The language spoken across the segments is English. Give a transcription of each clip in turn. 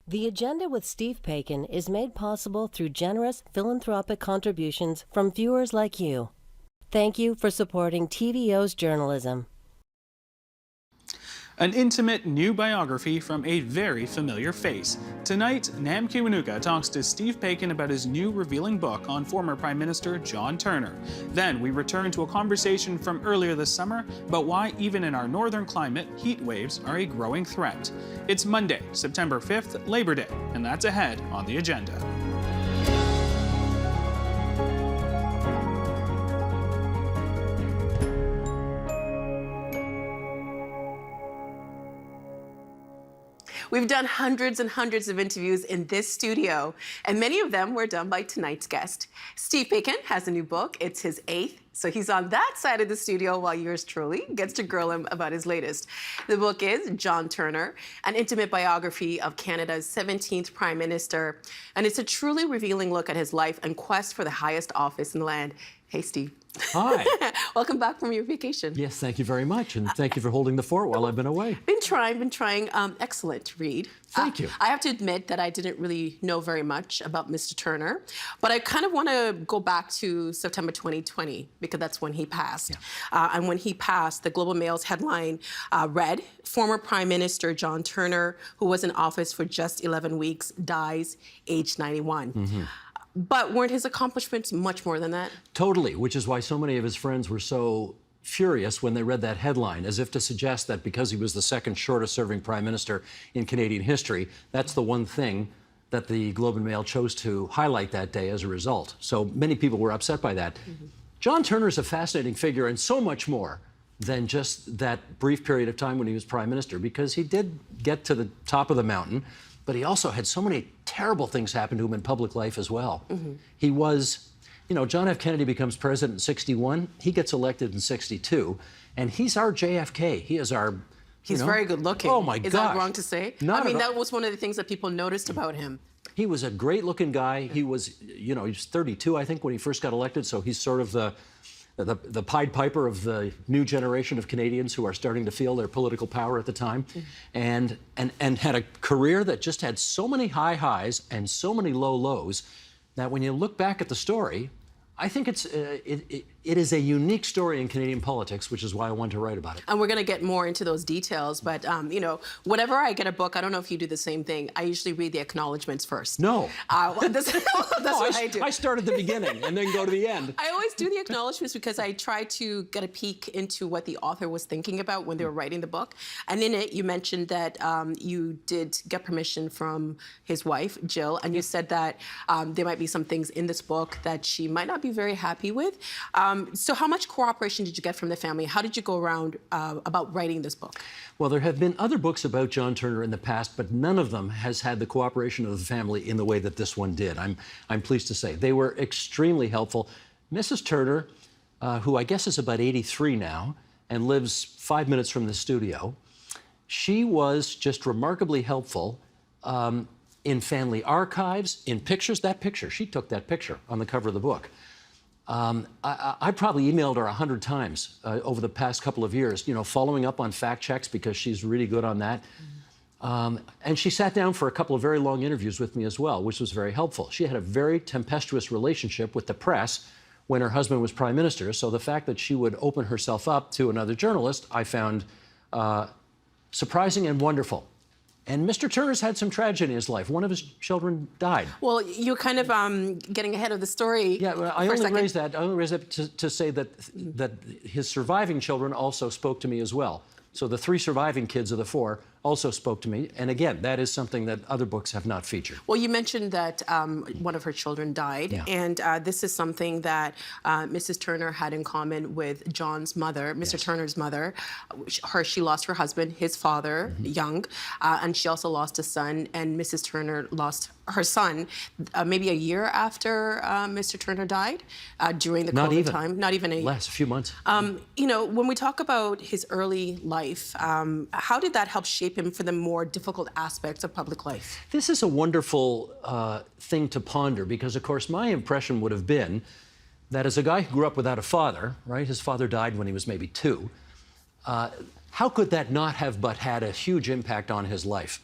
The Agenda with Steve Paikin is made possible through generous philanthropic contributions from viewers like you. Thank you for supporting TVO's journalism. An intimate new biography from a very familiar face. Tonight, Nam Kiwanuka talks to Steve Paikin about his new revealing book on former Prime Minister John Turner. Then we return to a conversation from earlier this summer about why even in our northern climate, heat waves are a growing threat. It's Monday, September 5th, Labor Day, and that's ahead on The Agenda. We've done hundreds and hundreds of interviews in this studio, and many of them were done by tonight's guest. Steve Paikin has a new book. It's his 8th, so he's on that side of the studio while yours truly gets to grill him about his latest. The book is John Turner, an intimate biography of Canada's 17th Prime Minister, and it's a truly revealing look at his life and quest for the highest office in the land. Hey, Steve. Hi. Welcome back from your vacation. Yes, thank you very much, and thank you for holding the fort while I've been away. Been trying. Excellent read. Thank you. I have to admit that I didn't really know very much about Mr. Turner, but I kind of want to go back to September 2020 because that's when he passed. Yeah. And when he passed, the Globe and Mail's headline read, "Former Prime Minister John Turner, who was in office for just 11 weeks, dies, age 91." Mm-hmm. But weren't his accomplishments much more than that? Totally, which is why so many of his friends were so furious when they read that headline, as if to suggest that because he was the second shortest serving prime minister in Canadian history, that's the one thing that the Globe and Mail chose to highlight that day as a result. So many people were upset by that. Mm-hmm. John Turner is a fascinating figure and so much more than just that brief period of time when he was prime minister, because he did get to the top of the mountain, but he also had so many terrible things happen to him in public life as well. Mm-hmm. He was, you know, John F. Kennedy becomes president in 61, he gets elected in 62, and he's our JFK. He is our, He's very good looking. Oh my gosh. Is that wrong to say? Not I mean, that was one of the things that people noticed about him. He was a great looking guy. He was, you know, he was 32, I think, when he first got elected, so he's sort of the Pied Piper of the new generation of Canadians who are starting to feel their political power at the time, and had a career that just had so many high highs and so many low lows that when you look back at the story, I think it is a unique story in Canadian politics, which is why I wanted to write about it. And we're going to get more into those details, but you know, whenever I get a book, I don't know if you do the same thing, I usually read the acknowledgments first. No. That's what I do. I start at the beginning and then go to the end. I always do the acknowledgments because I try to get a peek into what the author was thinking about when they were writing the book. And in it, you mentioned that you did get permission from his wife, Jill, and you said that there might be some things in this book that she might not be very happy with. So how much cooperation did you get from the family? How did you go around about writing this book? Well, there have been other books about John Turner in the past, but none of them has had the cooperation of the family in the way that this one did. I'm pleased to say. They were extremely helpful. Mrs. Turner, who I guess is about 83 now and lives 5 minutes from the studio, she was just remarkably helpful in family archives, in pictures. That picture, she took that picture on the cover of the book. I probably emailed her 100 times over the past couple of years, you know, following up on fact checks because she's really good on that. And she sat down for a couple of very long interviews with me as well, which was very helpful. She had a very tempestuous relationship with the press when her husband was prime minister, so the fact that she would open herself up to another journalist, I found surprising and wonderful. And Mr. Turner's had some tragedy in his life. One of his children died. Well, you're kind of getting ahead of the story. Yeah, well, I only raised that to say that his surviving children also spoke to me as well. So the 3 surviving kids of the 4 also spoke to me. And again, that is something that other books have not featured. Well, you mentioned that one of her children died. Yeah. And this is something that Mrs. Turner had in common with John's mother, Mr. Yes. Turner's mother. She lost her husband, his father, young, and she also lost a son, and Mrs. Turner lost her son maybe a year after Mr. Turner died during the COVID time. Not even a few months. You know, when we talk about his early life, how did that help shape him for the more difficult aspects of public life? This is a wonderful thing to ponder because, of course, my impression would have been that as a guy who grew up without a father, right, his father died when he was maybe 2, how could that not have but had a huge impact on his life?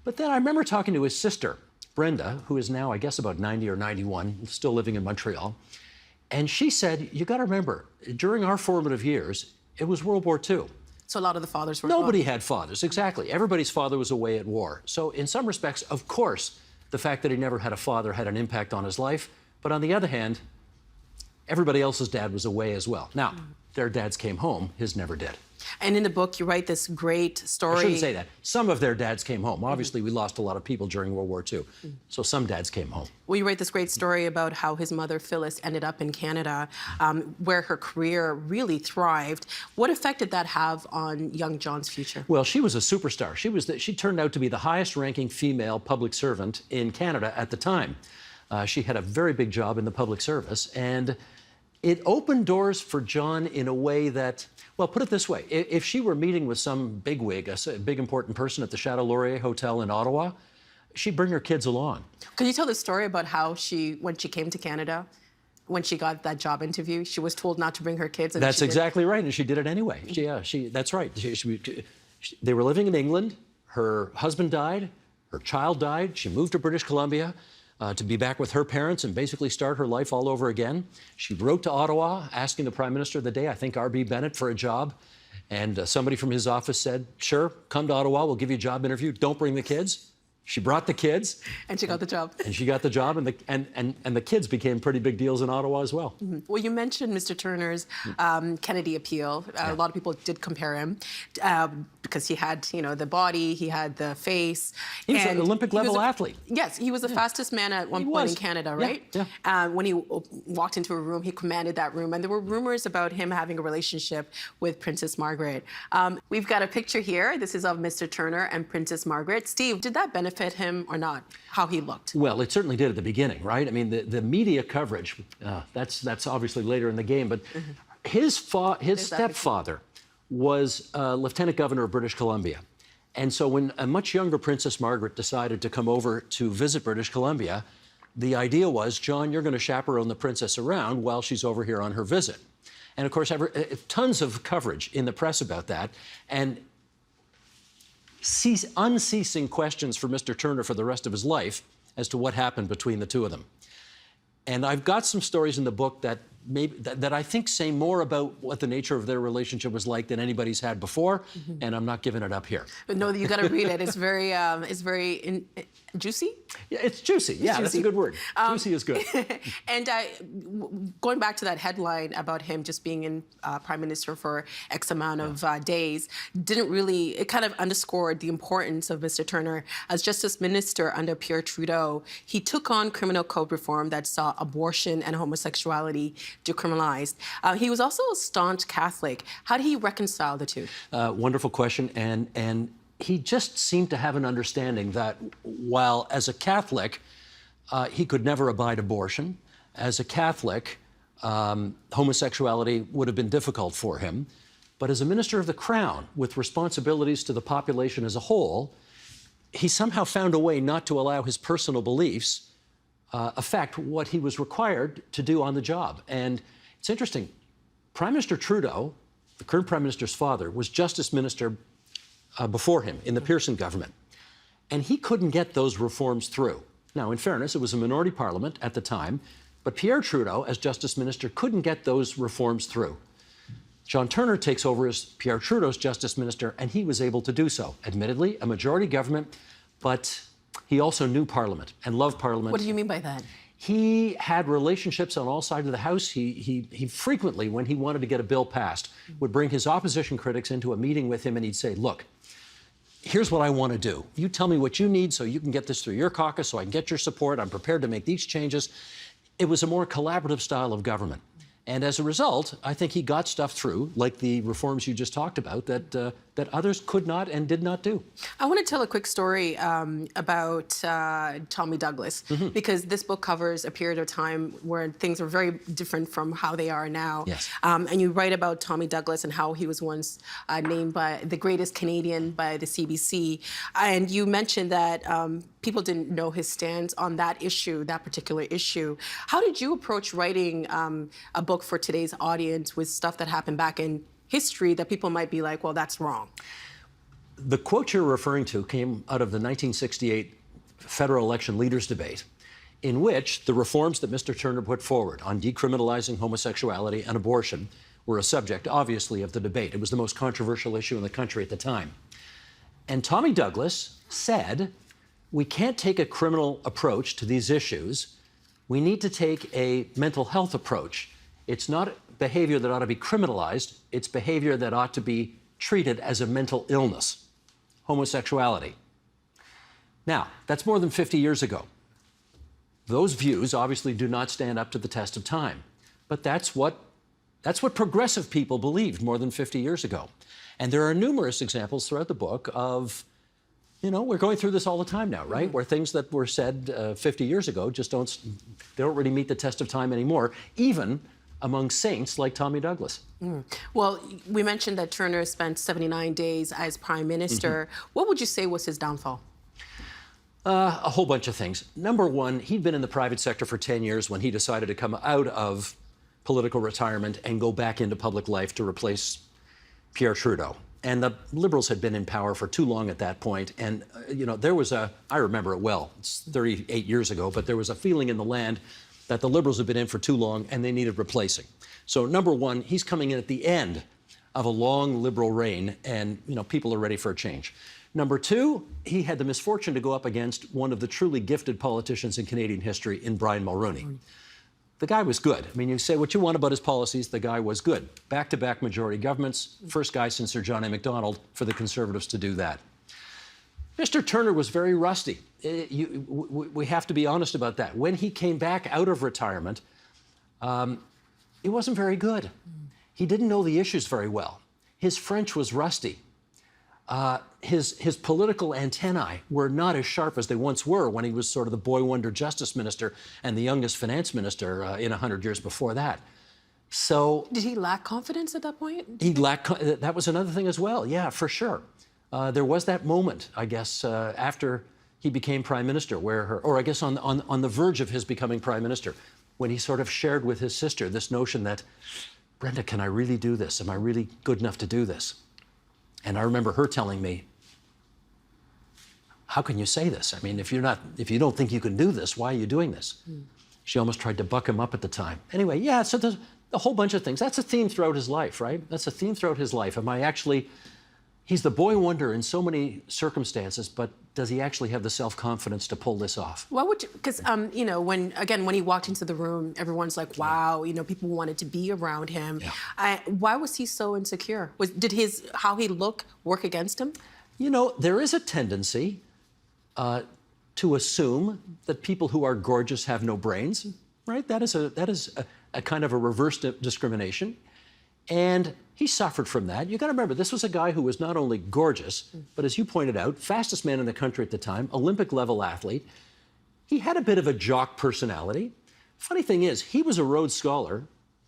But then I remember talking to his sister, Brenda, who is now, I guess, about 90 or 91, still living in Montreal. And she said, you got to remember, during our formative years, it was World War II. So a lot of the fathers were Nobody had fathers, exactly. Everybody's father was away at war. So in some respects, of course, the fact that he never had a father had an impact on his life. But on the other hand, everybody else's dad was away as well. Now, their dads came home, his never did. And in the book, you write this great story. I shouldn't say that. Some of their dads came home. Obviously, we lost a lot of people during World War II. So some dads came home. Well, you write this great story about how his mother, Phyllis, ended up in Canada, where her career really thrived. What effect did that have on young John's future? Well, she was a superstar. She turned out to be the highest-ranking female public servant in Canada at the time. She had a very big job in the public service, and it opened doors for John in a way that, well, put it this way. If she were meeting with some bigwig, a big important person at the Chateau Laurier Hotel in Ottawa, she'd bring her kids along. Can you tell the story about how when she came to Canada, when she got that job interview, she was told not to bring her kids? And That's exactly right, and she did it anyway. That's right. They were living in England. Her husband died. Her child died. She moved to British Columbia to be back with her parents and basically start her life all over again. She wrote to Ottawa asking the Prime Minister of the day, I think R.B. Bennett, for a job. And somebody from his office said, sure, come to Ottawa, we'll give you a job interview. Don't bring the kids. She brought the kids. And she got the job. And she got the job, and the kids became pretty big deals in Ottawa as well. Well, you mentioned Mr. Turner's Kennedy appeal. A lot of people did compare him because he had, the body, he had the face. He was an Olympic-level athlete. Yes, he was the fastest man at one point in Canada, right? Yeah. When he walked into a room, he commanded that room. And there were rumors about him having a relationship with Princess Margaret. We've got a picture here. This is of Mr. Turner and Princess Margaret. Steve, did that benefit him or not, how he looked? Well, it certainly did at the beginning, right? I mean, the media coverage, that's obviously later in the game, but his stepfather was Lieutenant Governor of British Columbia. And so when a much younger Princess Margaret decided to come over to visit British Columbia, the idea was, John, you're going to chaperone the princess around while she's over here on her visit. And of course, tons of coverage in the press about that. And unceasing questions for Mr. Turner for the rest of his life as to what happened between the two of them. And I've got some stories in the book that I think say more about what the nature of their relationship was like than anybody's had before, and I'm not giving it up here. But no, you got to read it. It's very, juicy. Yeah, it's juicy. Yeah, that's a good word. Juicy is good. And going back to that headline about him just being in Prime Minister for X amount of days, it kind of underscored the importance of Mr. Turner as Justice Minister under Pierre Trudeau. He took on criminal code reform that saw abortion and homosexuality decriminalized. He was also a staunch Catholic. How did he reconcile the two? Wonderful question. And he just seemed to have an understanding that while as a Catholic, he could never abide abortion, as a Catholic, homosexuality would have been difficult for him. But as a minister of the Crown, with responsibilities to the population as a whole, he somehow found a way not to allow his personal beliefs affect what he was required to do on the job. And it's interesting. Prime Minister Trudeau, the current Prime Minister's father, was Justice Minister before him in the Pearson government. And he couldn't get those reforms through. Now, in fairness, it was a minority parliament at the time, but Pierre Trudeau, as Justice Minister, couldn't get those reforms through. John Turner takes over as Pierre Trudeau's Justice Minister, and he was able to do so. Admittedly, a majority government, but he also knew Parliament and loved Parliament. What do you mean by that? He had relationships on all sides of the House. He frequently, when he wanted to get a bill passed, would bring his opposition critics into a meeting with him, and he'd say, look, here's what I want to do. You tell me what you need so you can get this through your caucus, so I can get your support. I'm prepared to make these changes. It was a more collaborative style of government. And as a result, I think he got stuff through, like the reforms you just talked about, that others could not and did not do. I want to tell a quick story about Tommy Douglas, because this book covers a period of time where things are very different from how they are now. Yes. And you write about Tommy Douglas and how he was once named by the greatest Canadian by the CBC. And you mentioned that people didn't know his stance on that issue, that particular issue. How did you approach writing a book for today's audience with stuff that happened back in history that people might be like, well, that's wrong? The quote you're referring to came out of the 1968 federal election leaders debate, in which the reforms that Mr. Turner put forward on decriminalizing homosexuality and abortion were a subject, obviously, of the debate. It was the most controversial issue in the country at the time. And Tommy Douglas said, we can't take a criminal approach to these issues. We need to take a mental health approach. It's not behavior that ought to be criminalized. It's behavior that ought to be treated as a mental illness, homosexuality. Now, that's more than 50 years ago. Those views obviously do not stand up to the test of time. But that's what progressive people believed more than 50 years ago. And there are numerous examples throughout the book of, you know, we're going through this all the time now, right? Where things that were said 50 years ago just don't really meet the test of time anymore, even among saints like Tommy Douglas. Well, we mentioned that Turner spent 79 days as prime minister. What would you say was his downfall? A whole bunch of things. Number one, he'd been in the private sector for 10 years when he decided to come out of political retirement and go back into public life to replace Pierre Trudeau. And the Liberals had been in power for too long at that point. And, you know, there was I remember it well, it's 38 years ago, but there was a feeling in the land that the Liberals had been in for too long and they needed replacing. So number one, he's coming in at the end of a long Liberal reign and, you know, people are ready for a change. Number two, he had the misfortune to go up against one of the truly gifted politicians in Canadian history in Brian Mulroney. The guy was good. I mean, you say what you want about his policies, the guy was good. Back-to-back majority governments, first guy since Sir John A. Macdonald for the Conservatives to do that. Mr. Turner was very rusty. We have to be honest about that. When he came back out of retirement, it wasn't very good. He didn't know the issues very well. His French was rusty. His political antennae were not as sharp as they once were when he was sort of the boy wonder justice minister and the youngest finance minister in 100 years before that. So did he lack confidence at that point? He lacked. That was another thing as well. Yeah, for sure. There was that moment, I guess, after he became prime minister, or I guess on the verge of his becoming prime minister, when he sort of shared with his sister this notion that, Brenda, can I really do this? Am I really good enough to do this? And I remember her telling me, how can you say this? I mean, if you don't think you can do this, why are you doing this? She almost tried to buck him up at the time. Anyway, yeah, so there's a whole bunch of things. That's a theme throughout his life, right? That's a theme throughout his life. He's the boy wonder in so many circumstances, but does he actually have the self-confidence to pull this off? Why would you, because, you know, when he walked into the room, everyone's like, wow, you know, people wanted to be around him. Yeah. Why was he so insecure? Did how he looked work against him? You know, there is a tendency to assume that people who are gorgeous have no brains, right? That is a kind of a reverse discrimination. And he suffered from that. You got to remember, this was a guy who was not only gorgeous, but as you pointed out, fastest man in the country at the time, Olympic-level athlete. He had a bit of a jock personality. Funny thing is, he was a Rhodes Scholar.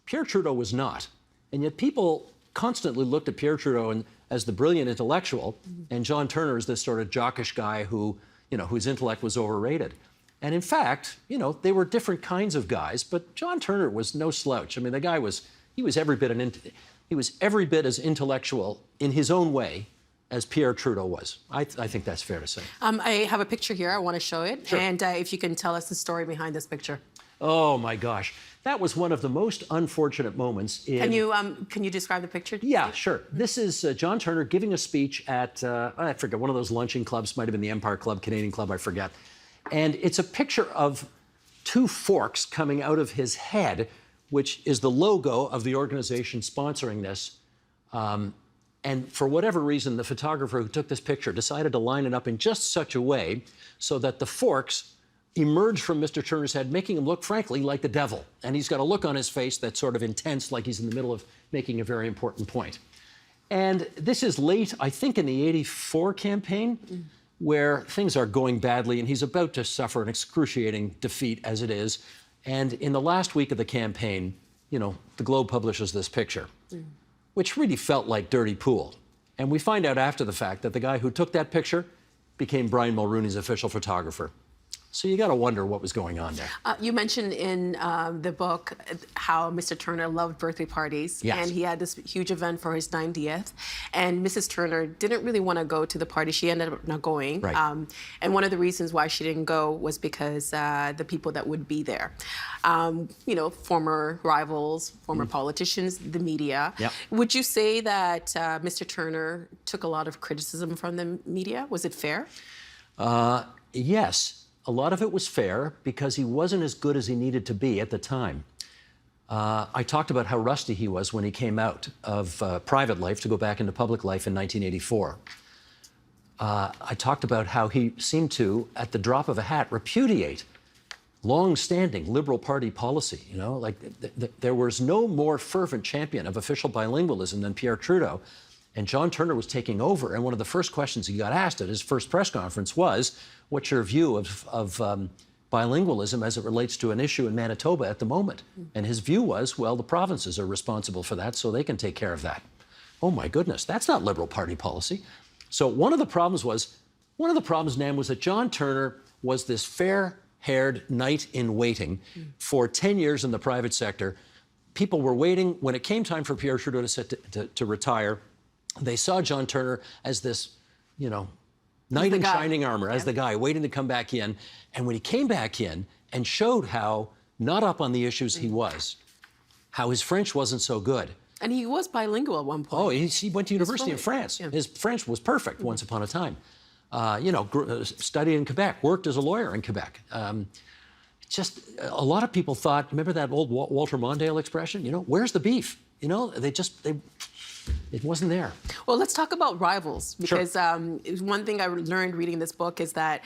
Pierre Trudeau was not. And yet people constantly looked at Pierre Trudeau as the brilliant intellectual, and John Turner as this sort of jockish guy who, you know, whose intellect was overrated. And in fact, you know, they were different kinds of guys, but John Turner was no slouch. I mean, the guy was every bit as intellectual in his own way as Pierre Trudeau was. I think that's fair to say. I have a picture here. I want to show it. Sure. And if you can tell us the story behind this picture. Oh, my gosh. That was one of the most unfortunate moments in... Can you describe the picture? Yeah, sure. This is John Turner giving a speech at, I forget, one of those luncheon clubs, might have been the Empire Club, Canadian Club, I forget. And it's a picture of two forks coming out of his head, which is the logo of the organization sponsoring this. And for whatever reason, the photographer who took this picture decided to line it up in just such a way so that the forks emerge from Mr. Turner's head, making him look, frankly, like the devil. And he's got a look on his face that's sort of intense, like he's in the middle of making a very important point. And this is late, I think, in the '84 campaign, where things are going badly, and he's about to suffer an excruciating defeat as it is. And in the last week of the campaign, you know, the Globe publishes this picture, which really felt like dirty pool. And we find out after the fact that the guy who took that picture became Brian Mulroney's official photographer. So you got to wonder what was going on there. You mentioned in the book how Mr. Turner loved birthday parties. Yes. And he had this huge event for his 90th. And Mrs. Turner didn't really want to go to the party. She ended up not going. Right. And one of the reasons why she didn't go was because the people that would be there, former rivals, former politicians, the media. Yep. Would you say that Mr. Turner took a lot of criticism from the media? Was it fair? Yes. A lot of it was fair because he wasn't as good as he needed to be at the time. I talked about how rusty he was when he came out of private life to go back into public life in 1984. I talked about how he seemed to, at the drop of a hat, repudiate long-standing Liberal Party policy. There was no more fervent champion of official bilingualism than Pierre Trudeau. And John Turner was taking over, and one of the first questions he got asked at his first press conference was, what's your view of bilingualism as it relates to an issue in Manitoba at the moment? And his view was, well, the provinces are responsible for that, so they can take care of that. Oh my goodness, that's not Liberal Party policy. So one of the problems, Nam, was that John Turner was this fair-haired knight in waiting for 10 years in the private sector. People were waiting. When it came time for Pierre Trudeau to retire, they saw John Turner as this, knight in shining armor, as the guy waiting to come back in. And when he came back in and showed how not up on the issues he was, how his French wasn't so good. And he was bilingual at one point. Oh, he went to university in France. Yeah. His French was perfect once upon a time. Studied in Quebec, worked as a lawyer in Quebec. Just a lot of people thought, remember that old Walter Mondale expression? Where's the beef? It wasn't there. Well, let's talk about rivals, because Sure. One thing I learned reading this book is that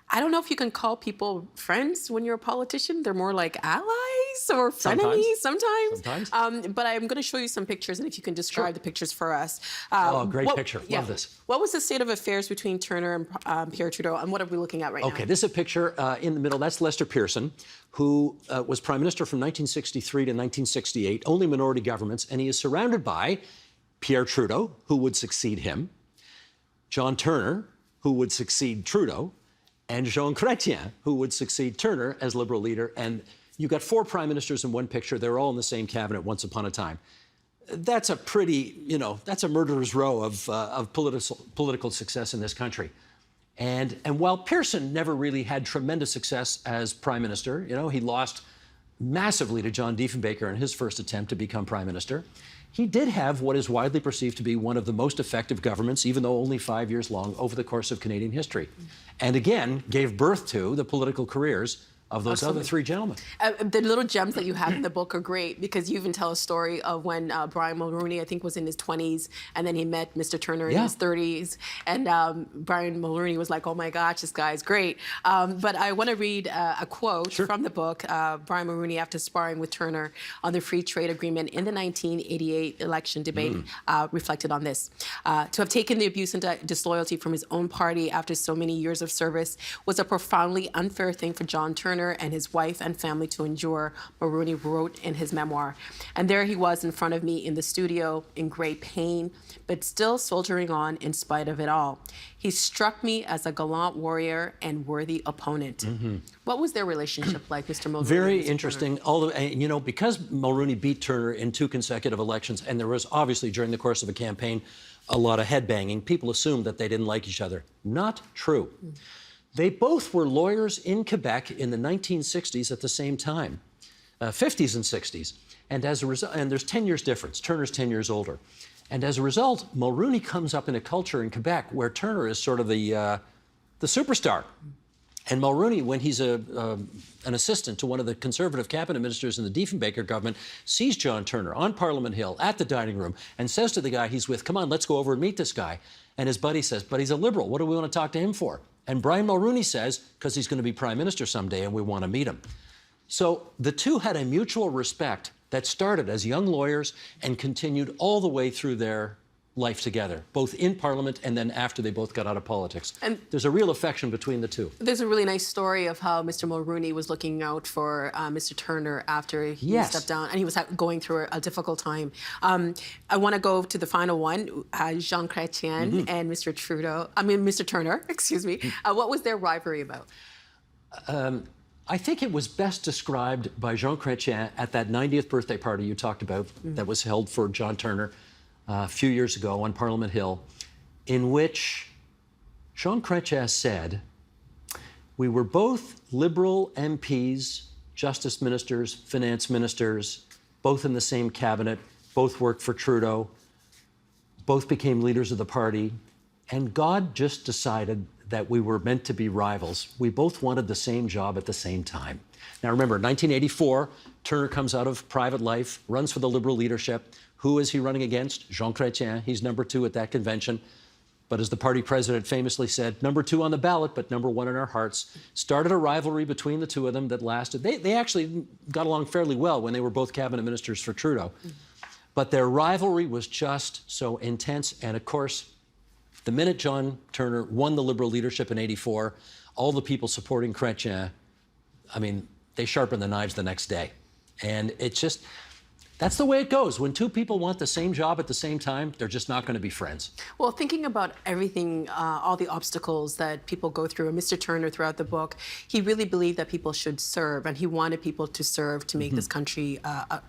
I don't know if you can call people friends when you're a politician. They're more like allies or frenemies sometimes. But I'm going to show you some pictures, and if you can describe the pictures for us. Great picture. Love this. What was the state of affairs between Turner and Pierre Trudeau, and what are we looking at right now? Okay, this is a picture in the middle. That's Lester Pearson, who was Prime Minister from 1963 to 1968, only minority governments, and he is surrounded by Pierre Trudeau, who would succeed him, John Turner, who would succeed Trudeau, and Jean Chrétien, who would succeed Turner as Liberal leader. And you got 4 prime ministers in one picture. They're all in the same cabinet once upon a time. That's a pretty, that's a murderer's row of political success in this country. And while Pearson never really had tremendous success as prime minister, he lost massively to John Diefenbaker in his first attempt to become prime minister. He did have what is widely perceived to be one of the most effective governments, even though only 5 years long, over the course of Canadian history. And again, gave birth to the political careers of those other 3 gentlemen. The little gems that you have in the book are great, because you even tell a story of when Brian Mulroney, I think, was in his 20s, and then he met Mr. Turner in his 30s. And Brian Mulroney was like, oh my gosh, this guy's great. But I want to read a quote from the book. Brian Mulroney, after sparring with Turner on the free trade agreement in the 1988 election debate, reflected on this. To have taken the abuse and disloyalty from his own party after so many years of service was a profoundly unfair thing for John Turner and his wife and family to endure, Mulroney wrote in his memoir. And there he was in front of me in the studio in great pain, but still soldiering on in spite of it all. He struck me as a gallant warrior and worthy opponent. What was their relationship like, Mr. Mulroney? Very interesting. Although, because Mulroney beat Turner in 2 consecutive elections, and there was obviously during the course of a campaign a lot of headbanging, people assumed that they didn't like each other. Not true. They both were lawyers in Quebec in the 1960s at the same time, 50s and 60s. And as a result, and there's 10 years difference. Turner's 10 years older. And as a result, Mulroney comes up in a culture in Quebec where Turner is sort of the superstar. And Mulroney, when he's an assistant to one of the Conservative cabinet ministers in the Diefenbaker government, sees John Turner on Parliament Hill at the dining room and says to the guy he's with, come on, let's go over and meet this guy. And his buddy says, but he's a Liberal. What do we want to talk to him for? And Brian Mulroney says, because he's going to be Prime Minister someday and we want to meet him. So the two had a mutual respect that started as young lawyers and continued all the way through their life together, both in Parliament and then after they both got out of politics. And there's a real affection between the two. There's a really nice story of how Mr. Mulroney was looking out for Mr. Turner after he stepped down, and he was going through a difficult time. I want to go to the final one, Jean Chrétien and Mr. Turner, excuse me. What was their rivalry about? I think it was best described by Jean Chrétien at that 90th birthday party you talked about that was held for John Turner a few years ago on Parliament Hill, in which Jean Chrétien said, "We were both Liberal MPs, justice ministers, finance ministers, both in the same cabinet, both worked for Trudeau, both became leaders of the party, and God just decided that we were meant to be rivals. We both wanted the same job at the same time." Now remember, 1984, Turner comes out of private life, runs for the Liberal leadership. Who is he running against? Jean Chrétien. He's number 2 at that convention. But as the party president famously said, number 2 on the ballot, but number 1 in our hearts. Started a rivalry between the two of them that lasted. They actually got along fairly well when they were both cabinet ministers for Trudeau. But their rivalry was just so intense. And of course, the minute John Turner won the Liberal leadership in '84, all the people supporting Chrétien, I mean, they sharpened the knives the next day. And it's just, that's the way it goes. When two people want the same job at the same time, they're just not going to be friends. Well, thinking about everything, all the obstacles that people go through, and Mr. Turner throughout the book, he really believed that people should serve, and he wanted people to serve to make this country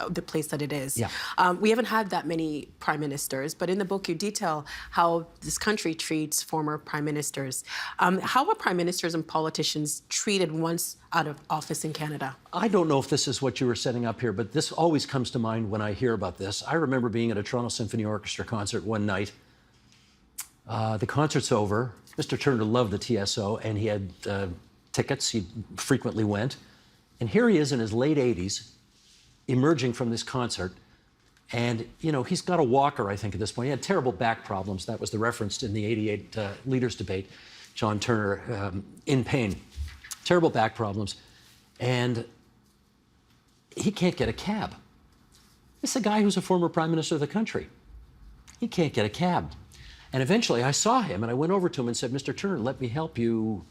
the place that it is. Yeah. We haven't had that many prime ministers, but in the book you detail how this country treats former prime ministers. How are prime ministers and politicians treated once out of office in Canada? I don't know if this is what you were setting up here, but this always comes to mind when I hear about this. I remember being at a Toronto Symphony Orchestra concert one night. The concert's over. Mr. Turner loved the TSO, and he had tickets. He frequently went. And here he is in his late 80s, emerging from this concert. And, you know, he's got a walker, I think, at this point. He had terrible back problems. That was the reference in the '88 leaders debate. John Turner in pain. Terrible back problems. And he can't get a cab. It's a guy who's a former prime minister of the country. He can't get a cab. And eventually I saw him and I went over to him and said, "Mr. Turner, let me help you,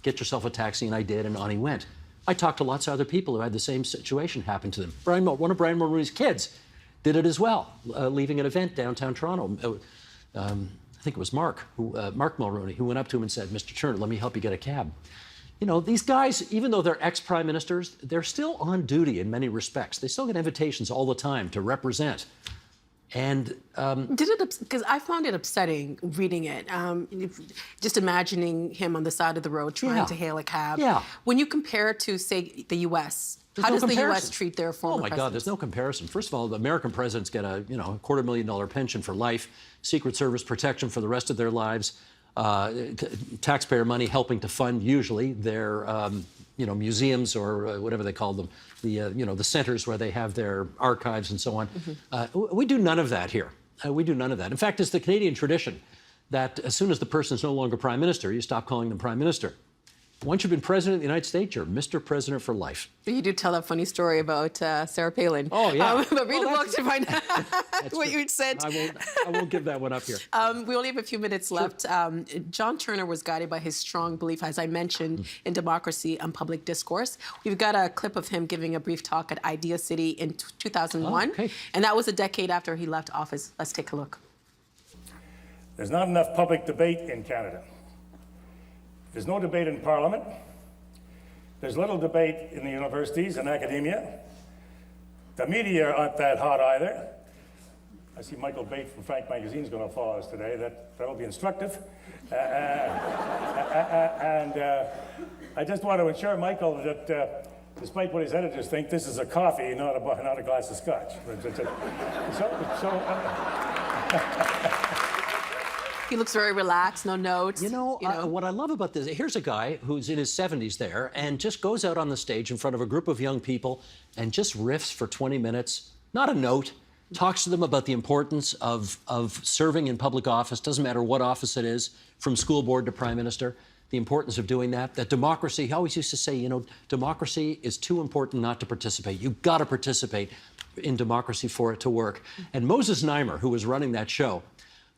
get yourself a taxi." And I did, and on he went. I talked to lots of other people who had the same situation happen to them. One of Brian Mulroney's kids did it as well, leaving an event downtown Toronto. I think it was Mark Mulroney, who went up to him and said, "Mr. Turner, let me help you get a cab." You know, these guys, even though they're ex-prime ministers, they're still on duty in many respects. They still get invitations all the time to represent. And because I found it upsetting reading it, just imagining him on the side of the road trying to hail a cab. Yeah. When you compare to, say, the U.S., how does the U.S. treat their former presidents? Oh, my God, there's no comparison. First of all, the American presidents get a $250,000 pension for life, Secret Service protection for the rest of their lives, taxpayer money helping to fund usually their museums or whatever they call them, the centers where they have their archives and so on. We do none of that here. We do none of that. In fact, it's the Canadian tradition that as soon as the person is no longer prime minister, you stop calling them prime minister. Once you've been president of the United States, you're Mr. President for life. You do tell that funny story about Sarah Palin. Oh, yeah. But read the book to find out what you said. I won't give that one up here. We only have a few minutes left. John Turner was guided by his strong belief, as I mentioned, in democracy and public discourse. We've got a clip of him giving a brief talk at Idea City in 2001. Okay. And that was a decade after he left office. Let's take a look. There's not enough public debate in Canada. There's no debate in Parliament. There's little debate in the universities and academia. The media aren't that hot either. I see Michael Bate from Frank Magazine is going to follow us today. That'll be instructive. And I just want to assure Michael that despite what his editors think, this is a coffee, not a glass of scotch. He looks very relaxed, no notes. What I love about this, here's a guy who's in his 70s there and just goes out on the stage in front of a group of young people and just riffs for 20 minutes, not a note, talks to them about the importance of serving in public office, doesn't matter what office it is, from school board to prime minister, the importance of doing that democracy, he always used to say, democracy is too important not to participate. You've got to participate in democracy for it to work. And Moses Neimer, who was running that show,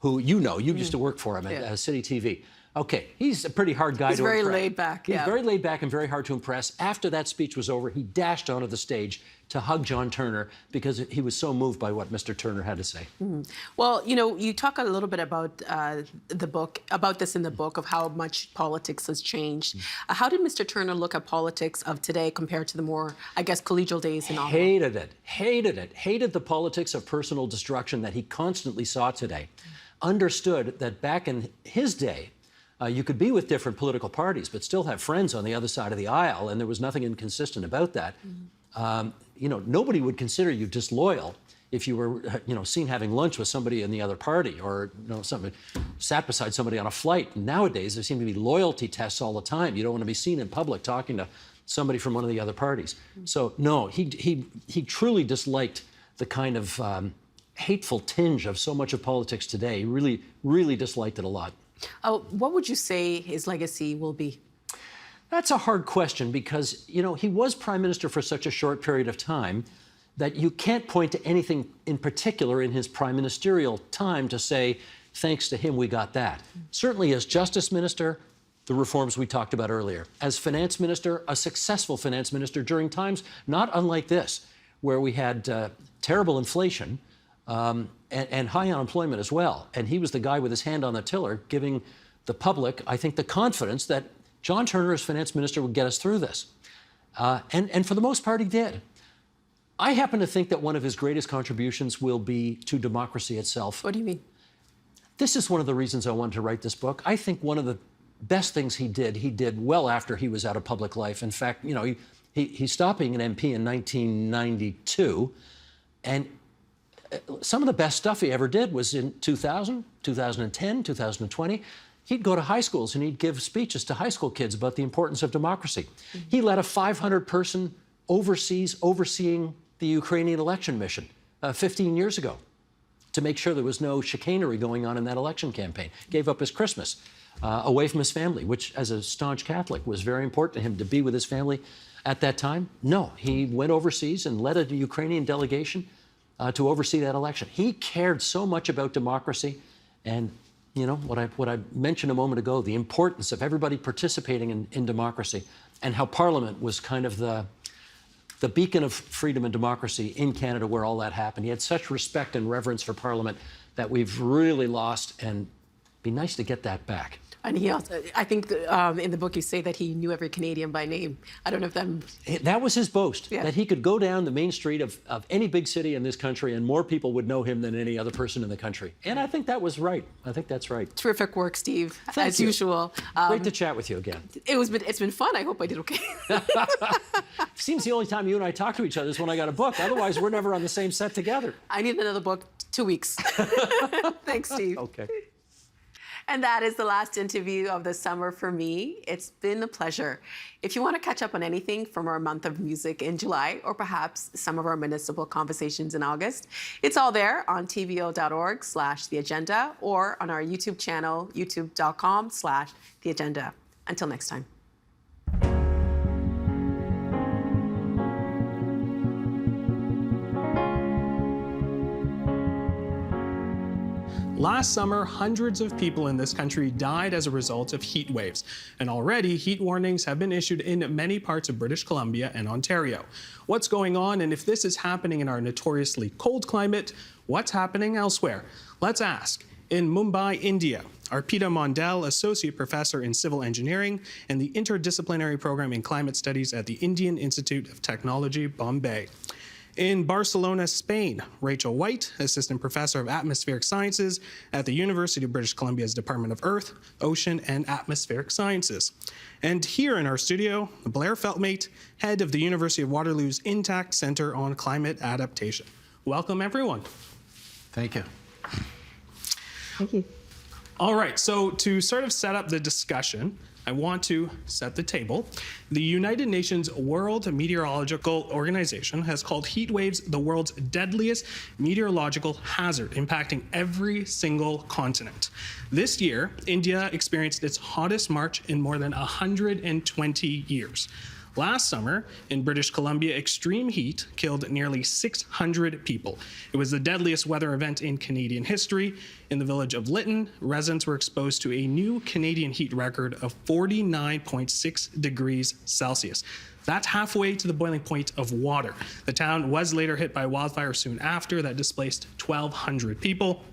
who you used to work for him at City TV. Okay, he's a pretty hard guy He's to very impress. laid back, He's yeah. very laid back and very hard to impress. After that speech was over, he dashed onto the stage to hug John Turner because he was so moved by what Mr. Turner had to say. Well, you know, you talk a little bit about the book, about this in the book, of how much politics has changed. How did Mr. Turner look at politics of today compared to the more, I guess, collegial days in Ottawa? Hated it, hated it, hated the politics of personal destruction that he constantly saw today. Understood that back in his day, you could be with different political parties, but still have friends on the other side of the aisle, and there was nothing inconsistent about that. You know, nobody would consider you disloyal if you were, you know, seen having lunch with somebody in the other party, or, you know, somebody sat beside somebody on a flight. Nowadays, there seem to be loyalty tests all the time. You don't want to be seen in public talking to somebody from one of the other parties. So, no, he truly disliked the kind of hateful tinge of so much of politics today. He really, really disliked it a lot. What would you say his legacy will be? That's a hard question because, you know, he was prime minister for such a short period of time that you can't point to anything in particular in his prime ministerial time to say, thanks to him, we got that. Certainly as justice minister, the reforms we talked about earlier. As finance minister, a successful finance minister during times not unlike this, where we had terrible inflation and high unemployment as well. And he was the guy with his hand on the tiller, giving the public, I think, the confidence that John Turner as finance minister would get us through this. And for the most part, he did. I happen to think that one of his greatest contributions will be to democracy itself. What do you mean? This is one of the reasons I wanted to write this book. I think one of the best things he did well after he was out of public life. In fact, you know, he stopped being an MP in 1992, and some of the best stuff he ever did was in 2000, 2010, 2020. He'd go to high schools and he'd give speeches to high school kids about the importance of democracy. He led a 500-person overseeing the Ukrainian election mission 15 years ago to make sure there was no chicanery going on in that election campaign. Gave up his Christmas away from his family, which as a staunch Catholic was very important to him to be with his family at that time. No, he went overseas and led a Ukrainian delegation to oversee that election. He cared so much about democracy, and you know what I mentioned a moment ago, the importance of everybody participating in democracy, and how Parliament was kind of the beacon of freedom and democracy in Canada where all that happened. He had such respect and reverence for Parliament that we've really lost, and it'd be nice to get that back. And he also, I think in the book you say that he knew every Canadian by name. I don't know if that was his boast, yeah, that he could go down the main street of any big city in this country and more people would know him than any other person in the country. And I think that was right. I think that's right. Terrific work, Steve, Thank as you. usual. Great to chat with you again. It's been fun. I hope I did okay. Seems the only time you and I talk to each other is when I got a book. Otherwise, we're never on the same set together. I need another book, 2 weeks. Thanks, Steve. Okay. And that is the last interview of the summer for me. It's been a pleasure. If you want to catch up on anything from our month of music in July, or perhaps some of our municipal conversations in August, it's all there on tvo.org/theagenda or on our YouTube channel, youtube.com/theagenda. Until next time. Last summer, hundreds of people in this country died as a result of heat waves, and already heat warnings have been issued in many parts of British Columbia and Ontario. What's going on, and if this is happening in our notoriously cold climate, what's happening elsewhere? Let's ask. In Mumbai, India, Arpita Mondal, Associate Professor in Civil Engineering and the Interdisciplinary Program in Climate Studies at the Indian Institute of Technology, Bombay. In Barcelona, Spain, Rachel White, Assistant Professor of Atmospheric Sciences at the University of British Columbia's Department of Earth, Ocean, and Atmospheric Sciences. And here in our studio, Blair Feltmate, Head of the University of Waterloo's Intact Center on Climate Adaptation. Welcome, everyone. Thank you. Thank you. All right, so to sort of set up the discussion, I want to set the table. The United Nations World Meteorological Organization has called heat waves the world's deadliest meteorological hazard, impacting every single continent. This year, India experienced its hottest March in more than 120 years. Last summer in British Columbia, extreme heat killed nearly 600 people. It was the deadliest weather event in Canadian history. In the village of Lytton, residents were exposed to a new Canadian heat record of 49.6 degrees Celsius. That's halfway to the boiling point of water. The town was later hit by wildfire soon after that displaced 1,200 people.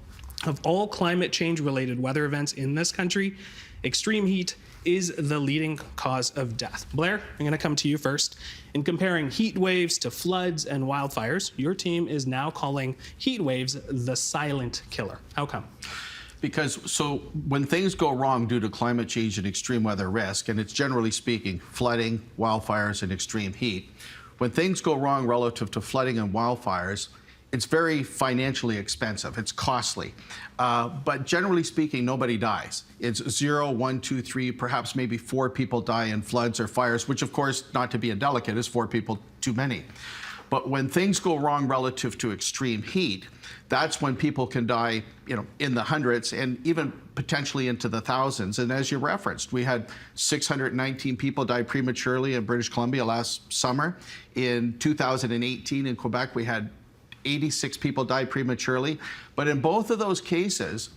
Of all climate change related weather events in this country, extreme heat is the leading cause of death. Blair, I'm going to come to you first. In comparing heat waves to floods and wildfires, your team is now calling heat waves the silent killer. How come? Because when things go wrong due to climate change and extreme weather risk, and it's generally speaking flooding, wildfires, and extreme heat, when things go wrong relative to flooding and wildfires, it's very financially expensive. It's costly. But generally speaking, nobody dies. It's 0, 1, 2, 3, perhaps maybe 4 people die in floods or fires, which of course, not to be indelicate, is 4 people too many. But when things go wrong relative to extreme heat, that's when people can die, in the hundreds and even potentially into the thousands. And as you referenced, we had 619 people die prematurely in British Columbia last summer. In 2018 in Quebec, we had 86 people died prematurely. But in both of those cases,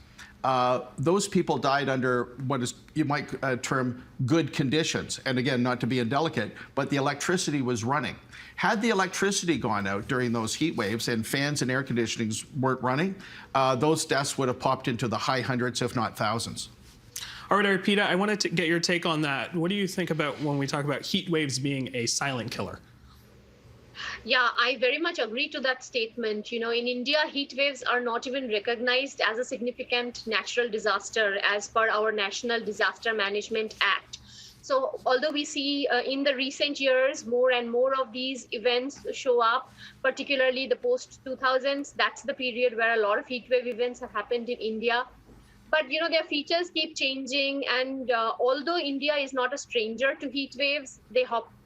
those people died under what is you might term good conditions. And again, not to be indelicate, but the electricity was running. Had the electricity gone out during those heat waves and fans and air conditionings weren't running, those deaths would have popped into the high hundreds, if not thousands. All right, Arpita, I wanted to get your take on that. What do you think about when we talk about heat waves being a silent killer? Yeah, I very much agree to that statement. In India, heat waves are not even recognized as a significant natural disaster as per our National Disaster Management Act. So although we see in the recent years, more and more of these events show up, particularly the post-2000s, that's the period where a lot of heat wave events have happened in India. But, their features keep changing. And although India is not a stranger to heat waves, they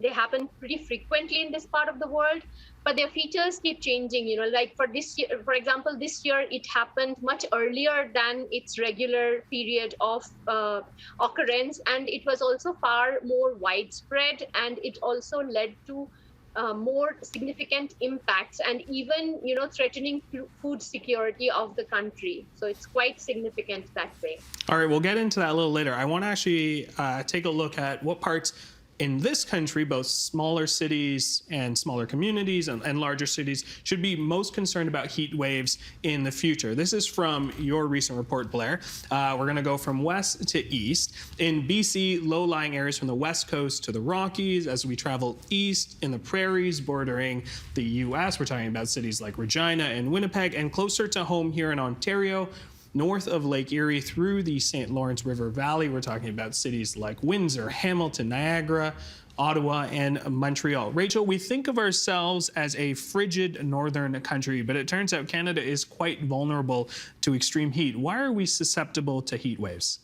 happen pretty frequently in this part of the world. But their features keep changing. Like for this year, for example, this year it happened much earlier than its regular period of occurrence. And it was also far more widespread. And it also led to more significant impacts and even, threatening food security of the country. So it's quite significant that way. All right, we'll get into that a little later. I want to actually take a look at what parts in this country, both smaller cities and smaller communities and larger cities, should be most concerned about heat waves in the future. This is from your recent report, Blair. We're going to go from west to east. In BC, low-lying areas from the west coast to the Rockies. As we travel east in the prairies bordering the U.S., we're talking about cities like Regina and Winnipeg, and closer to home here in Ontario, north of Lake Erie through the St. Lawrence River Valley. We're talking about cities like Windsor, Hamilton, Niagara, Ottawa, and Montreal. Rachel, we think of ourselves as a frigid northern country, but it turns out Canada is quite vulnerable to extreme heat. Why are we susceptible to heat waves?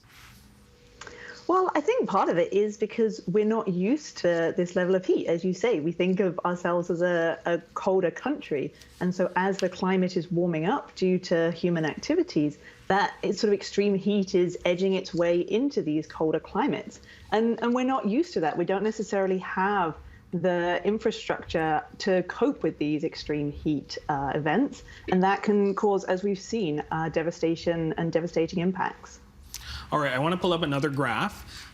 Well, I think part of it is because we're not used to this level of heat. As you say, we think of ourselves as a colder country. And so as the climate is warming up due to human activities, that sort of extreme heat is edging its way into these colder climates. And we're not used to that. We don't necessarily have the infrastructure to cope with these extreme heat events. And that can cause, as we've seen, devastation and devastating impacts. All right, I want to pull up another graph.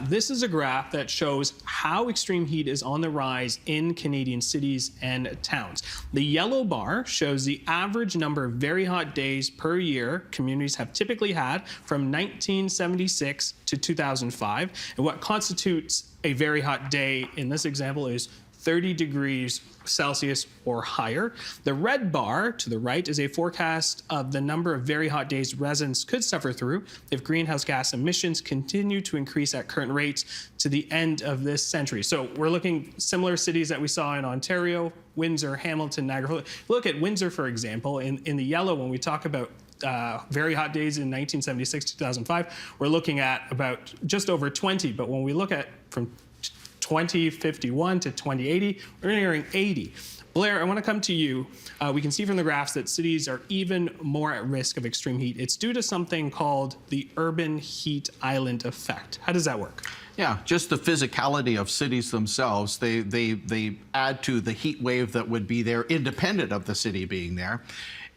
This is a graph that shows how extreme heat is on the rise in Canadian cities and towns. The yellow bar shows the average number of very hot days per year communities have typically had from 1976 to 2005. And what constitutes a very hot day in this example is 30 degrees Celsius or higher. The red bar to the right is a forecast of the number of very hot days residents could suffer through if greenhouse gas emissions continue to increase at current rates to the end of this century. So we're looking similar cities that we saw in Ontario, Windsor, Hamilton, Niagara. Look at Windsor, for example, in the yellow when we talk about very hot days in 1976, 2005, we're looking at about just over 20. But when we look at from 2051 to 2080, we're nearing 80. Blair, I want to come to you. We can see from the graphs that cities are even more at risk of extreme heat. It's due to something called the urban heat island effect. How does that work? Yeah, just the physicality of cities themselves. They add to the heat wave that would be there independent of the city being there.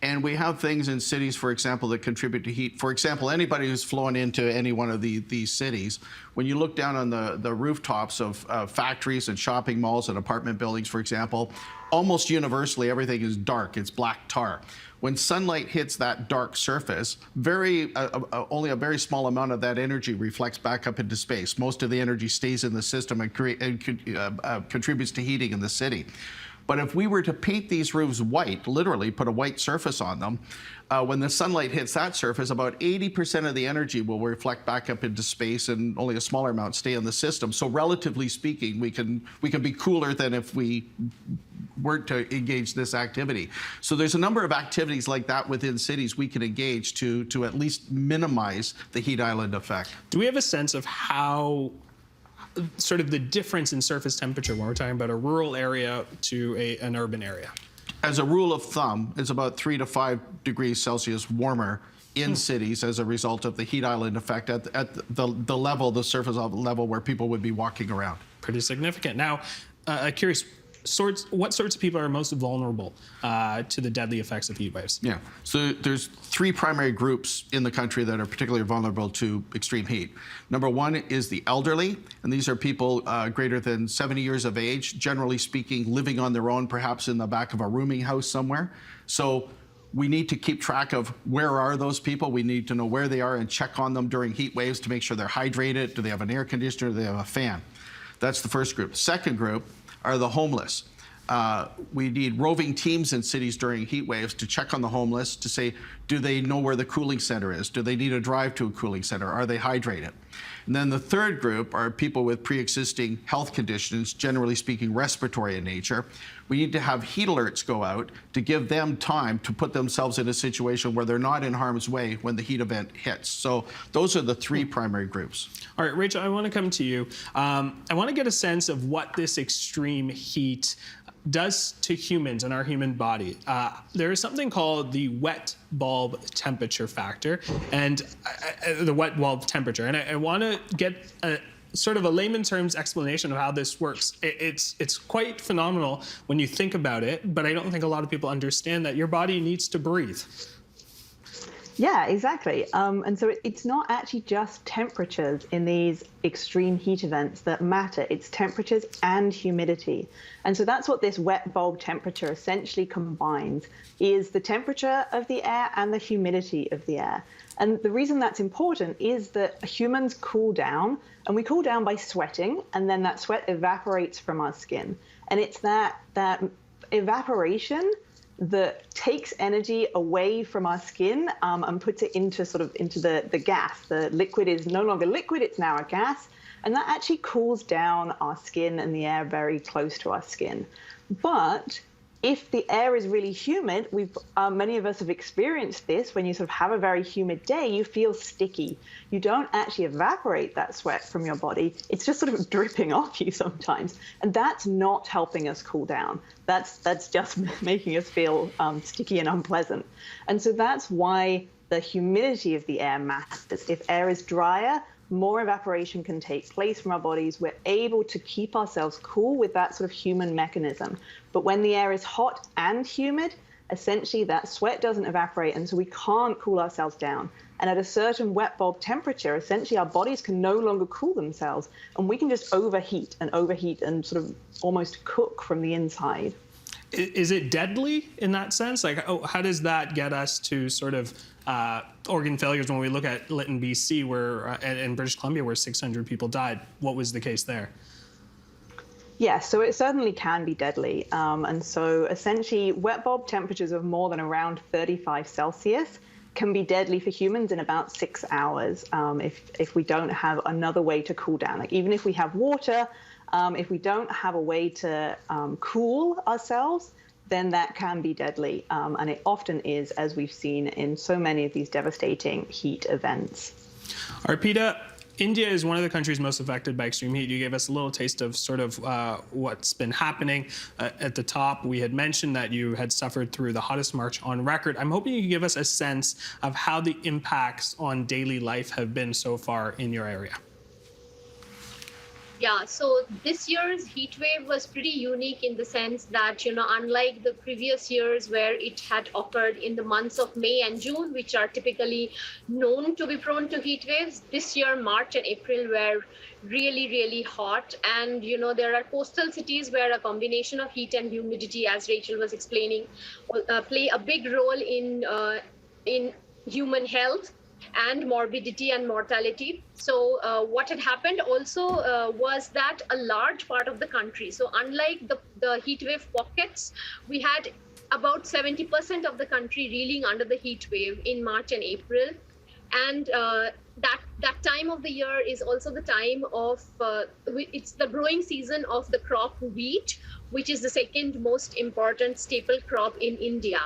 And we have things in cities, for example, that contribute to heat. For example, anybody who's flown into any one of these cities, when you look down on the rooftops of factories and shopping malls and apartment buildings, for example, almost universally everything is dark. It's black tar. When sunlight hits that dark surface, only a very small amount of that energy reflects back up into space. Most of the energy stays in the system and contributes to heating in the city. But if we were to paint these roofs white, literally put a white surface on them, when the sunlight hits that surface, about 80% of the energy will reflect back up into space and only a smaller amount stay in the system. So relatively speaking, we can be cooler than if we weren't to engage this activity. So there's a number of activities like that within cities we can engage to at least minimize the heat island effect. Do we have a sense of how sort of the difference in surface temperature when we're talking about a rural area to an urban area? As a rule of thumb, it's about 3 to 5 degrees Celsius warmer in cities as a result of the heat island effect at the level, the surface level where people would be walking around. Pretty significant. Now, curious, what sorts of people are most vulnerable to the deadly effects of heat waves? Yeah, so there's 3 primary groups in the country that are particularly vulnerable to extreme heat. Number 1 is the elderly, and these are people greater than 70 years of age, generally speaking, living on their own, perhaps in the back of a rooming house somewhere. So we need to keep track of where are those people. We need to know where they are and check on them during heat waves to make sure they're hydrated. Do they have an air conditioner? Do they have a fan? That's the first group. Second group are the homeless. We need roving teams in cities during heat waves to check on the homeless to say, do they know where the cooling center is? Do they need a drive to a cooling center? Are they hydrated? And then the third group are people with pre-existing health conditions, generally speaking respiratory in nature. We need to have heat alerts go out to give them time to put themselves in a situation where they're not in harm's way when the heat event hits. So those are the 3 primary groups. All right, Rachel, I want to come to you. I want to get a sense of what this extreme heat does to humans and our human body. There is something called the wet bulb temperature factor, and the wet bulb temperature. And I want to get a sort of a layman terms explanation of how this works. It's quite phenomenal when you think about it, but I don't think a lot of people understand that your body needs to breathe. Yeah, exactly. And so it's not actually just temperatures in these extreme heat events that matter. It's temperatures and humidity. And so that's what this wet bulb temperature essentially combines, is the temperature of the air and the humidity of the air. And the reason that's important is that humans cool down, and we cool down by sweating, and then that sweat evaporates from our skin. And it's that evaporation that takes energy away from our skin and puts it into the gas. The liquid is no longer liquid, it's now a gas. And that actually cools down our skin and the air very close to our skin. But if the air is really humid, many of us have experienced this. When you sort of have a very humid day, you feel sticky. You don't actually evaporate that sweat from your body. It's just sort of dripping off you sometimes. And that's not helping us cool down. That's just making us feel sticky and unpleasant. And so that's why the humidity of the air matters. If air is drier, more evaporation can take place from our bodies. We're able to keep ourselves cool with that sort of human mechanism. But when the air is hot and humid, essentially that sweat doesn't evaporate, and so we can't cool ourselves down. And at a certain wet bulb temperature, essentially our bodies can no longer cool themselves, and we can just overheat and sort of almost cook from the inside. Is it deadly in that sense? Like, how does that get us to sort of organ failures when we look at Lytton, BC, where in British Columbia, where 600 people died? What was the case there? Yeah, so it certainly can be deadly. And so essentially, wet bulb temperatures of more than around 35 Celsius can be deadly for humans in about 6 hours if we don't have another way to cool down. Like, even if we have water, if we don't have a way to cool ourselves, then that can be deadly. And it often is, as we've seen in so many of these devastating heat events. Arpita, India is one of the countries most affected by extreme heat. You gave us a little taste of sort of what's been happening at the top. We had mentioned that you had suffered through the hottest March on record. I'm hoping you can give us a sense of how the impacts on daily life have been so far in your area. Yeah, so this year's heat wave was pretty unique in the sense that, unlike the previous years where it had occurred in the months of May and June, which are typically known to be prone to heat waves, this year, March and April were really, really hot. And, there are coastal cities where a combination of heat and humidity, as Rachel was explaining, play a big role in human health and morbidity and mortality. So what had happened also was that a large part of the country, so unlike the heat wave pockets, we had about 70% of the country reeling under the heat wave in March and April. And that time of the year is also the time of, it's the growing season of the crop wheat, which is the second most important staple crop in India.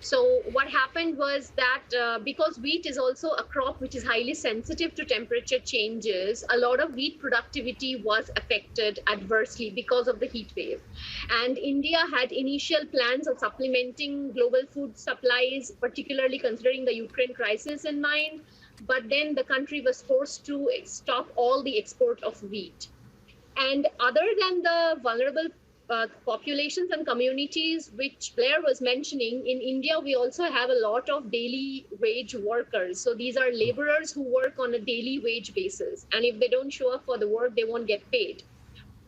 So what happened was that because wheat is also a crop which is highly sensitive to temperature changes, a lot of wheat productivity was affected adversely because of the heat wave. And India had initial plans of supplementing global food supplies, particularly considering the Ukraine crisis in mind. But then the country was forced to stop all the export of wheat. And other than the vulnerable populations and communities which Blair was mentioning, in India, we also have a lot of daily wage workers. So these are laborers who work on a daily wage basis. And if they don't show up for the work, they won't get paid.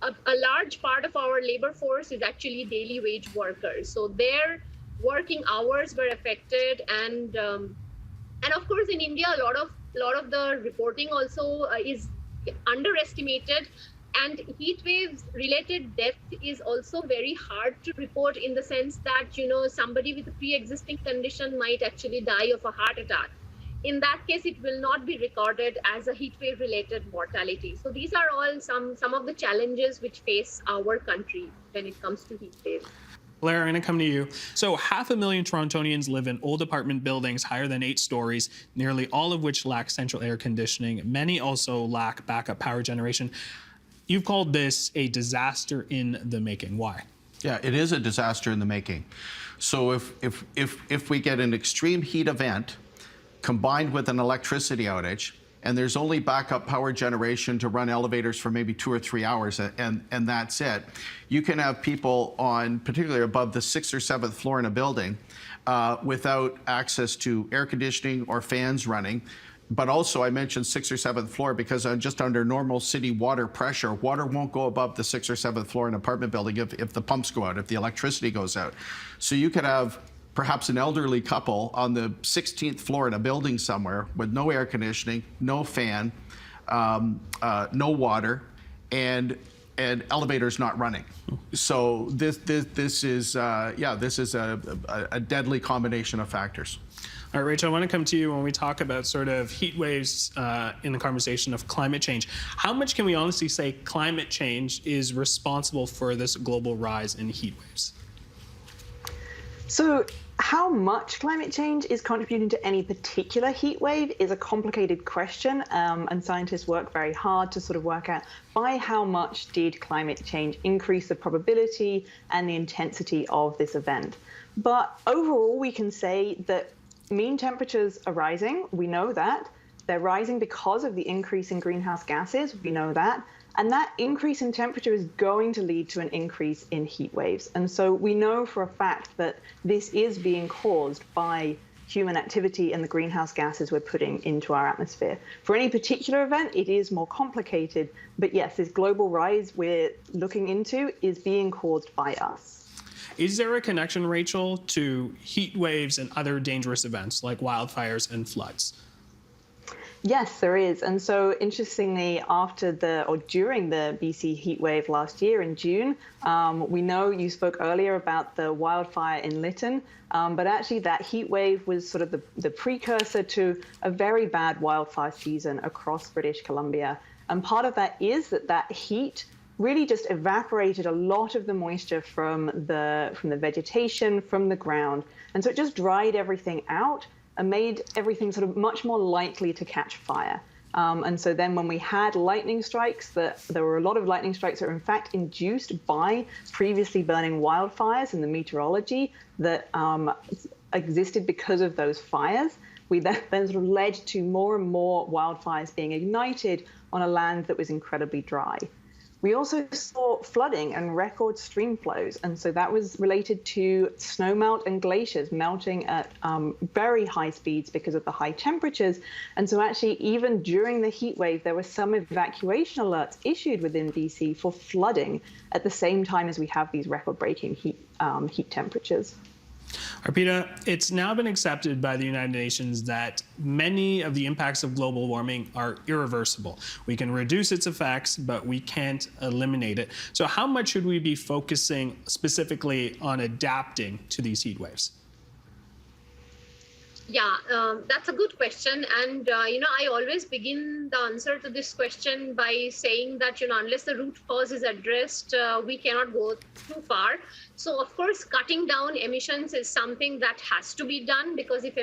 A large part of our labor force is actually daily wage workers. So their working hours were affected. And of course, in India, a lot of the reporting also is underestimated. And heat waves related death is also very hard to report in the sense that, somebody with a pre-existing condition might actually die of a heart attack. In that case, it will not be recorded as a heat wave related mortality. So these are all some of the challenges which face our country when it comes to heat waves. Blair, I'm going to come to you. So 500,000 Torontonians live in old apartment buildings higher than 8 stories, nearly all of which lack central air conditioning. Many also lack backup power generation. You've called this a disaster in the making. Why? Yeah, it is a disaster in the making. So if we get an extreme heat event combined with an electricity outage, and there's only backup power generation to run elevators for maybe 2 or 3 hours, and that's it, you can have people on, particularly above the 6th or 7th floor in a building, without access to air conditioning or fans running. But also, I mentioned 6th or 7th floor because just under normal city water pressure, water won't go above the 6th or 7th floor in an apartment building if the pumps go out, if the electricity goes out. So you could have perhaps an elderly couple on the 16th floor in a building somewhere with no air conditioning, no fan, no water, and elevators not running. So this is a deadly combination of factors. All right, Rachel, I want to come to you when we talk about sort of heat waves in the conversation of climate change. How much can we honestly say climate change is responsible for this global rise in heat waves? So how much climate change is contributing to any particular heat wave is a complicated question, and scientists work very hard to sort of work out by how much did climate change increase the probability and the intensity of this event. But overall, we can say that mean temperatures are rising. We know that. They're rising because of the increase in greenhouse gases. We know that. And that increase in temperature is going to lead to an increase in heat waves. And so we know for a fact that this is being caused by human activity and the greenhouse gases we're putting into our atmosphere. For any particular event, it is more complicated. But yes, this global rise we're looking into is being caused by us. Is there a connection, Rachel, to heat waves and other dangerous events like wildfires and floods? Yes, there is. And so interestingly, during the BC heat wave last year in June, we know you spoke earlier about the wildfire in Lytton, but actually that heat wave was sort of the precursor to a very bad wildfire season across British Columbia. And part of that is that heat really just evaporated a lot of the moisture from the vegetation, from the ground. And so it just dried everything out and made everything sort of much more likely to catch fire. And so then when we had lightning strikes, there were a lot of lightning strikes that were in fact induced by previously burning wildfires and the meteorology that existed because of those fires. We then sort of led to more and more wildfires being ignited on a land that was incredibly dry. We also saw flooding and record stream flows, and so that was related to snowmelt and glaciers melting at very high speeds because of the high temperatures. And so actually, even during the heat wave, there were some evacuation alerts issued within BC for flooding at the same time as we have these record-breaking heat temperatures. Arpita, it's now been accepted by the United Nations that many of the impacts of global warming are irreversible. We can reduce its effects, but we can't eliminate it. So how much should we be focusing specifically on adapting to these heat waves? Yeah, that's a good question. And, I always begin the answer to this question by saying that, unless the root cause is addressed, we cannot go too far. So, of course, cutting down emissions is something that has to be done, because if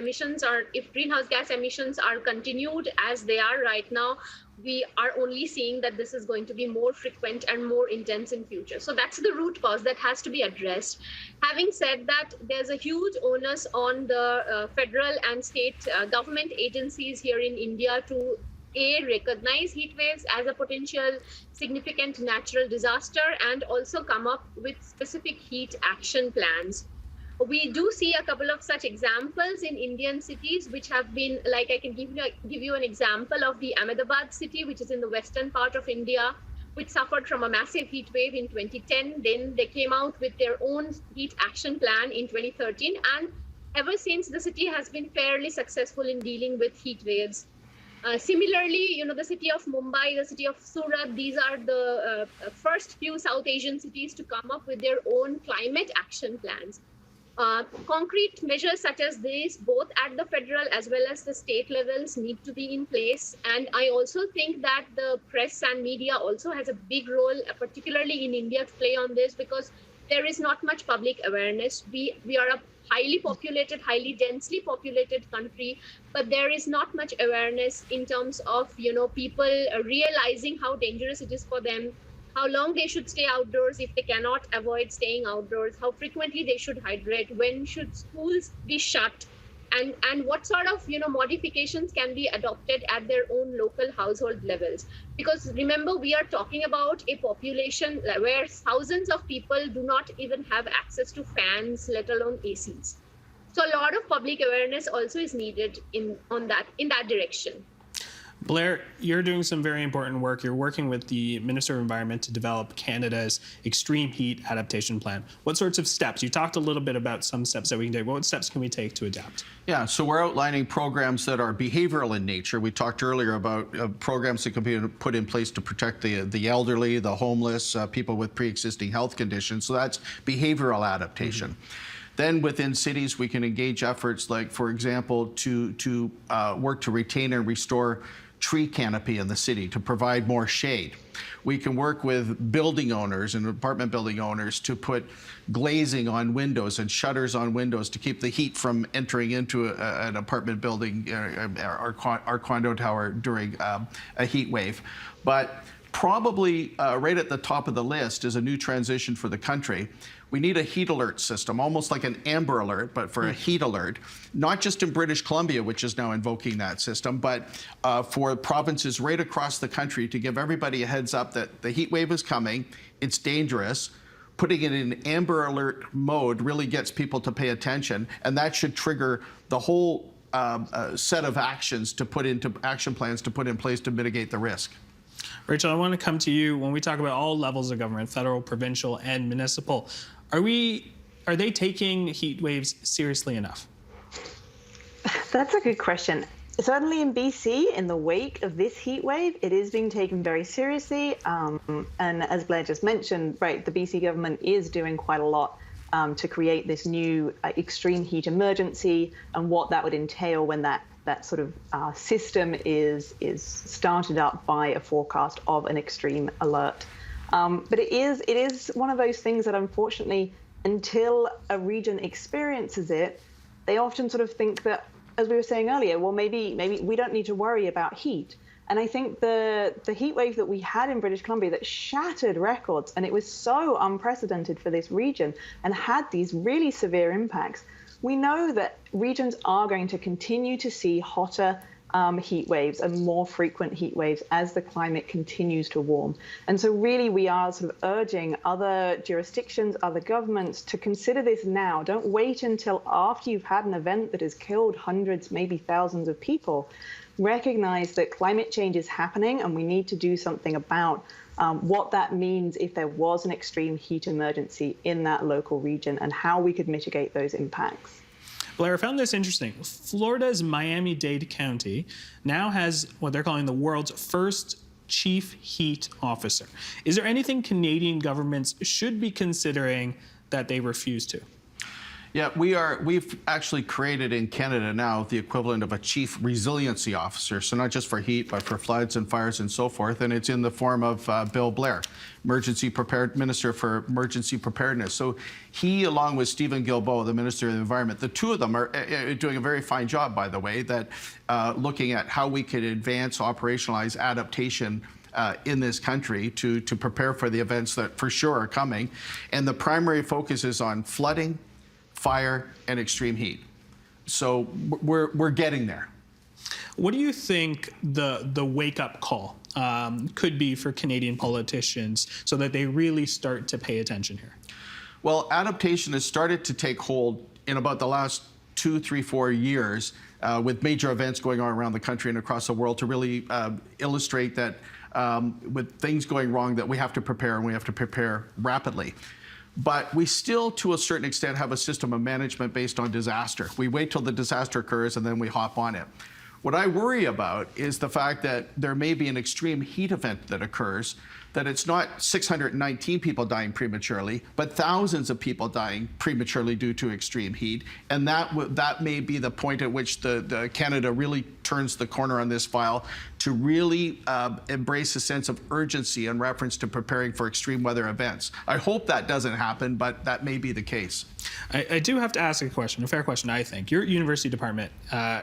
greenhouse gas emissions are continued as they are right now, we are only seeing that this is going to be more frequent and more intense in future. So that's the root cause that has to be addressed. Having said that, there's a huge onus on the federal and state government agencies here in India to recognize heat waves as a potential significant natural disaster and also come up with specific heat action plans. We do see a couple of such examples in Indian cities, which have been, like I can give you an example of the Ahmedabad city, which is in the western part of India, which suffered from a massive heat wave in 2010. Then they came out with their own heat action plan in 2013. And ever since, the city has been fairly successful in dealing with heat waves. Similarly, the city of Mumbai, the city of Surat, these are the first few South Asian cities to come up with their own climate action plans. Concrete measures such as these, both at the federal as well as the state levels, need to be in place. And I also think that the press and media also has a big role, particularly in India, to play on this, because there is not much public awareness. We are a highly populated, highly densely populated country, but there is not much awareness in terms of, people realizing how dangerous it is for them, how long they should stay outdoors if they cannot avoid staying outdoors, how frequently they should hydrate, when should schools be shut, and what sort of modifications can be adopted at their own local household levels. Because remember, we are talking about a population where thousands of people do not even have access to fans, let alone ACs. So a lot of public awareness also is needed in that direction. Blair, you're doing some very important work. You're working with the Minister of Environment to develop Canada's extreme heat adaptation plan. What sorts of steps? You talked a little bit about some steps that we can take. What steps can we take to adapt? Yeah, so we're outlining programs that are behavioral in nature. We talked earlier about programs that can be put in place to protect the elderly, the homeless, people with pre-existing health conditions. So that's behavioral adaptation. Mm-hmm. Then within cities, we can engage efforts like, for example, to work to retain and restore tree canopy in the city to provide more shade. We can work with building owners and apartment building owners to put glazing on windows and shutters on windows to keep the heat from entering into an apartment building or condo tower during a heat wave. But probably right at the top of the list is a new transition for the country. We need a heat alert system, almost like an Amber Alert, but for a heat alert, not just in British Columbia, which is now invoking that system, but for provinces right across the country to give everybody a heads up that the heat wave is coming, it's dangerous. Putting it in Amber Alert mode really gets people to pay attention, and that should trigger the whole set of actions to put into action plans to put in place to mitigate the risk. Rachel, I want to come to you. When we talk about all levels of government, federal, provincial, and municipal, are they taking heat waves seriously enough? That's a good question. Certainly in BC, in the wake of this heat wave, it is being taken very seriously. And as Blair just mentioned, right, the BC government is doing quite a lot to create this new extreme heat emergency and what that would entail when that sort of system is started up by a forecast of an extreme alert. But it is one of those things that unfortunately, until a region experiences it, they often sort of think that, as we were saying earlier, well, maybe we don't need to worry about heat. And I think the heat wave that we had in British Columbia that shattered records, and it was so unprecedented for this region and had these really severe impacts. We know that regions are going to continue to see hotter heat waves and more frequent heat waves as the climate continues to warm. And so really we are sort of urging other jurisdictions, other governments to consider this now. Don't wait until after you've had an event that has killed hundreds, maybe thousands of people. Recognize that climate change is happening and we need to do something about what that means if there was an extreme heat emergency in that local region and how we could mitigate those impacts. Blair, I found this interesting. Florida's Miami-Dade County now has what they're calling the world's first chief heat officer. Is there anything Canadian governments should be considering that they refuse to? Yeah, we've actually created in Canada now the equivalent of a chief resiliency officer. So not just for heat, but for floods and fires and so forth. And it's in the form of Bill Blair, Minister for Emergency Preparedness. So he, along with Stephen Guilbeault, the Minister of the Environment, the two of them are doing a very fine job, by the way, that looking at how we could advance, operationalize adaptation in this country to prepare for the events that for sure are coming. And the primary focus is on flooding, fire, and extreme heat. So we're getting there. What do you think the wake-up call could be for Canadian politicians so that they really start to pay attention here? Well, adaptation has started to take hold in about the last 2, 3, 4 years with major events going on around the country and across the world to really illustrate that with things going wrong that we have to prepare, and we have to prepare rapidly. But we still, to a certain extent, have a system of management based on disaster. We wait till the disaster occurs and then we hop on it. What I worry about is the fact that there may be an extreme heat event that occurs, that it's not 619 people dying prematurely, but thousands of people dying prematurely due to extreme heat. And that may be the point at which the Canada really turns the corner on this file to really embrace a sense of urgency in reference to preparing for extreme weather events. I hope that doesn't happen, but that may be the case. I do have to ask a question, a fair question, I think. Your university department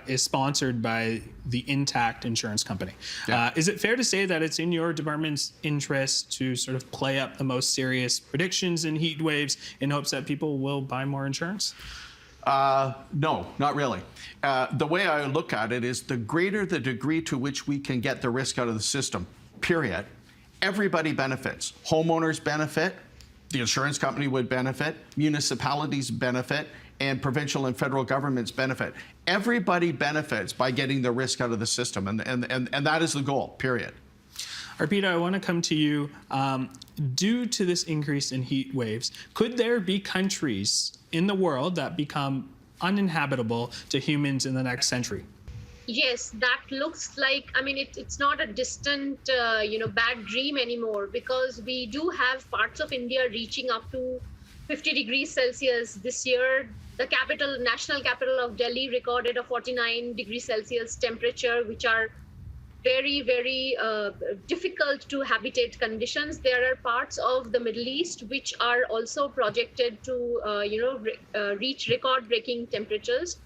is sponsored by the Intact Insurance Company. Yeah. Is it fair to say that it's in your department's interest to sort of play up the most serious predictions in heat waves in hopes that people will buy more insurance? No, not really. The way I look at it is the greater the degree to which we can get the risk out of the system, period, everybody benefits. Homeowners benefit, the insurance company would benefit, municipalities benefit, and provincial and federal governments benefit. Everybody benefits by getting the risk out of the system, and that is the goal, period. Arpita, I want to come to you. Due to this increase in heat waves, could there be countries in the world that become uninhabitable to humans in the next century? Yes, that looks like, I mean, it's not a distant, bad dream anymore, because we do have parts of India reaching up to 50 degrees Celsius this year. The national capital of Delhi recorded a 49 degrees Celsius temperature, which are very, very difficult to habitate conditions. There are parts of the Middle East which are also projected to, reach record-breaking temperatures.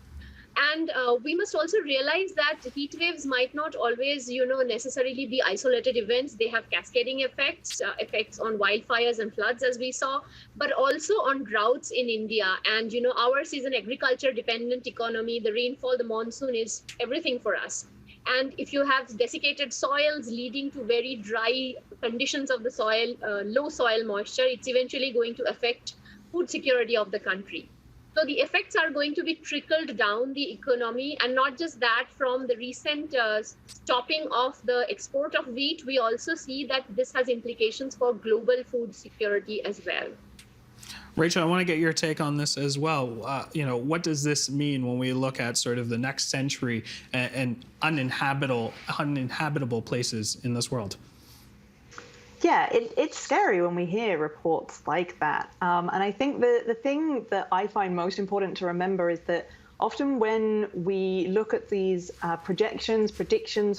And we must also realize that heat waves might not always, necessarily be isolated events. They have cascading effects, effects on wildfires and floods, as we saw, but also on droughts in India. And, ours is an agriculture-dependent economy. The rainfall, the monsoon is everything for us. And if you have desiccated soils leading to very dry conditions of the soil, low soil moisture, it's eventually going to affect food security of the country. So the effects are going to be trickled down the economy. And not just that, from the recent stopping of the export of wheat, we also see that this has implications for global food security as well. Rachel, I want to get your take on this as well. What does this mean when we look at sort of the next century and uninhabitable places in this world? Yeah, it's scary when we hear reports like that. And I think the thing that I find most important to remember is that often when we look at these predictions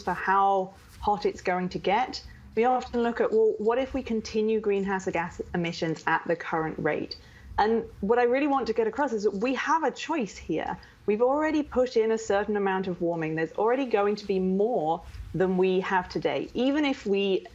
for how hot it's going to get, we often look at, well, what if we continue greenhouse gas emissions at the current rate? And what I really want to get across is that we have a choice here. We've already put in a certain amount of warming. There's already going to be more than we have today. Even if we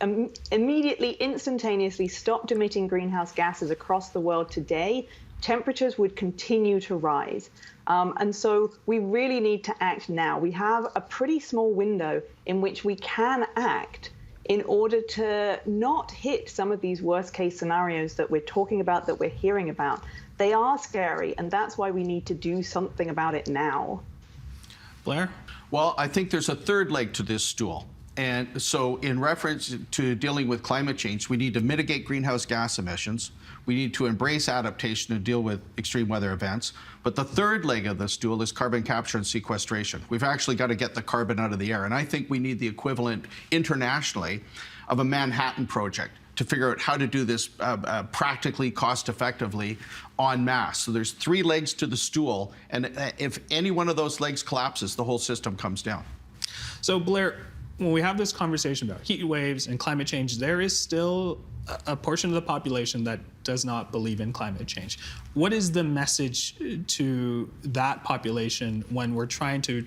immediately, instantaneously stopped emitting greenhouse gases across the world today, temperatures would continue to rise. And so we really need to act now. We have a pretty small window in which we can act in order to not hit some of these worst case scenarios that we're talking about, that we're hearing about. They are scary, and that's why we need to do something about it now. Blair? Well, I think there's a third leg to this stool. And so in reference to dealing with climate change, we need to mitigate greenhouse gas emissions. We need to embrace adaptation and deal with extreme weather events. But the third leg of the stool is carbon capture and sequestration. We've actually got to get the carbon out of the air. And I think we need the equivalent internationally of a Manhattan Project to figure out how to do this practically, cost-effectively, en masse. So there's three legs to the stool. And if any one of those legs collapses, the whole system comes down. So Blair, when we have this conversation about heat waves and climate change, there is still a portion of the population that does not believe in climate change. What is the message to that population when we're trying to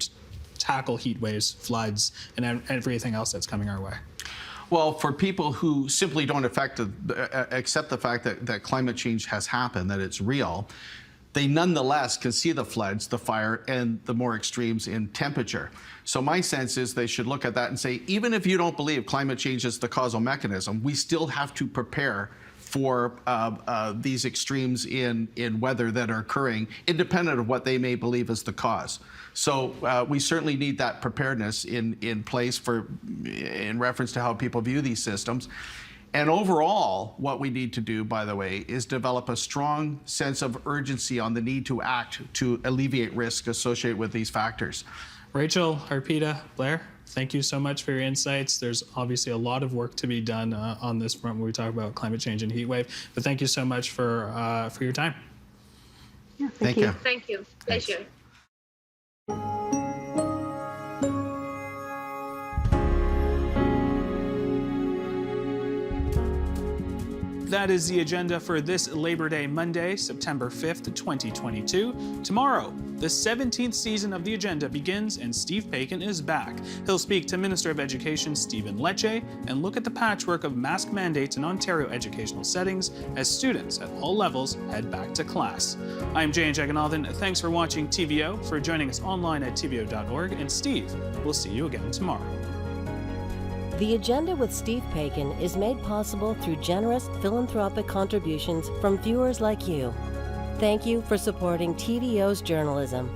tackle heat waves, floods, and everything else that's coming our way? Well, for people who simply don't accept the fact that climate change has happened, that it's real, they nonetheless can see the floods, the fire, and the more extremes in temperature. So my sense is they should look at that and say, even if you don't believe climate change is the causal mechanism, we still have to prepare for these extremes in weather that are occurring, independent of what they may believe is the cause. So we certainly need that preparedness in place in reference to how people view these systems. And overall, what we need to do, by the way, is develop a strong sense of urgency on the need to act to alleviate risk associated with these factors. Rachel, Harpita, Blair, thank you so much for your insights. There's obviously a lot of work to be done on this front when we talk about climate change and heat wave. But thank you so much for your time. Yeah, Thank you. Thank you. Pleasure. That is the agenda for this Labor Day Monday, September 5th, 2022. Tomorrow, the 17th season of the agenda begins and Steve Paikin is back. He'll speak to Minister of Education Stephen Lecce and look at the patchwork of mask mandates in Ontario educational settings as students at all levels head back to class. I'm Jane Jaganathan. Thanks for watching TVO, for joining us online at tvo.org, and Steve, we'll see you again tomorrow. The Agenda with Steve Paikin is made possible through generous philanthropic contributions from viewers like you. Thank you for supporting TVO's journalism.